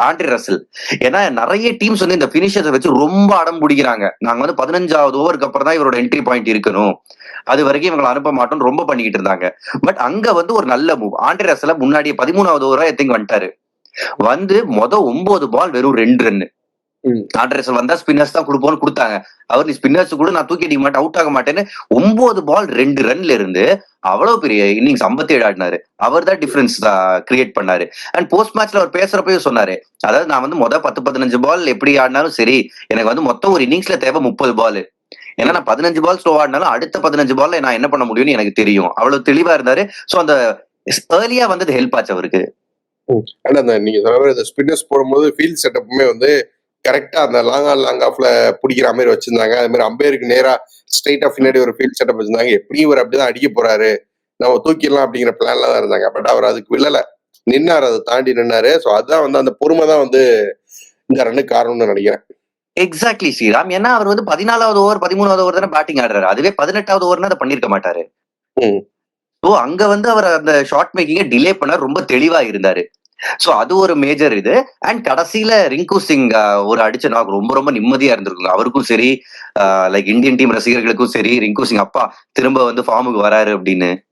Andre Russell. ஏன்னா நெறைய teams வந்து இந்த பினிஷர்ஸ வச்சு ரொம்ப அடம் புடிக்கிறாங்க. நாங்க வந்து 15வது ஓவருக்கு அப்புறம் தான் இவரோட என்ட்ரி பாயிண்ட் இருக்கணும். அதுவரைக்கும் இவங்கள அனுப்ப மாட்டோம்னு ரொம்ப பண்ணிக்கிட்டு இருந்தாங்க. பட் அங்க வந்து ஒரு நல்ல மூவ். ஆண்ட்ரி ரசல முன்னாடியே 13வது ஓவரா ஐ திங்க் வந்துட்டாரு. வந்து 9 பால் வெறும் 2 ரன்னு. ஆண்ட்ரி ரசல் வந்தா ஸ்பின்னர்ஸ் தான் குடுப்போம்னு குடுத்தாங்க. அவர் நீ ஸ்பின்னர்ஸ் கூட நான் தூக்கி அடிக்க மாட்டேன், அவுட் ஆக மாட்டேன்னு 9 பால் 2 ரன்ல இருந்து அவ்வளவு பெரிய இன்னிங்ஸ் 57 ஆடினாரு. அவர் தான் டிஃபரன்ஸ் கிரியேட் பண்ணாரு. அண்ட் போஸ்ட் மேட்ச்ல அவர் பேசுறப்பயும் சொன்னாரு. அதாவது நான் வந்து 10, 15 பால் எப்படி ஆடினாலும் சரி, எனக்கு வந்து மொத்தம் ஒரு இன்னிங்ஸ்ல தேவை 30 பால். ஏன்னா நான் 15 பால் ஸ்லோவா ஆடினாலும் அடுத்த 15 பால்ல நான் என்ன பண்ண முடியும்னு எனக்கு தெரியும். அவ்வளவு தெளிவா இருந்தாரு. சோ அந்த ஏர்லியா வந்தது ஹெல்ப் ஆச்சு அவருக்கு. ஆனா அந்த நீங்க சொன்ன மாதிரி அந்த ஸ்பின்னர்ஸ் போடும்போது ஃபீல்ட் செட்டப்புமே வந்து கரெக்டா அந்த லாங் ஆன் லாங் ஆஃப்ல பிடிக்கிற மாதிரி வச்சிருந்தாங்க. அது மாதிரி அம்பையருக்கு நேரா ஸ்ட்ரைட்டா பின்னாடி ஒரு ஃபீல்ட் செட்டப் வச்சிருந்தாங்க. எப்படியும் இவர் அப்படிதான் அடிக்க போறாரு, நம்ம தூக்கிடலாம் அப்படிங்கிற பிளான்ல தான் இருந்தாங்க. பட் அவர் அதுக்கு விழல, நின்னாரு, அதை தாண்டி நின்னாரு. ஸோ அதுதான் வந்து அந்த பொறுமை தான் வந்து இந்த ரன்னுக்கு காரணம்னு நினைக்கிறேன். எக்ஸாக்ட்லி ஸ்ரீராம். ஏன்னா அவர் வந்து 14வது ஓவர் 13வது ஓவர் தானே பேட்டிங் ஆடுறாரு. அதுவே 18வது ஓவர்னா அதை பண்ணிருக்க மாட்டாரு. சோ அங்க வந்து அவர் அந்த ஷார்ட் மேக்கிங்க டிலே பண்ண ரொம்ப தெளிவா இருந்தாரு. சோ அது ஒரு மேஜர் இது. அண்ட் கடைசியில ரிங்கு சிங் ஒரு அடிச்ச நாக் ரொம்ப ரொம்ப நிம்மதியா இருந்திருக்குங்க. அவருக்கும் சரி, லைக் இந்தியன் டீம் ரசிகர்களுக்கும் சரி, ரிங்கு சிங் அப்பா திரும்ப வந்து ஃபார்முக்கு வராரு அப்படின்னு.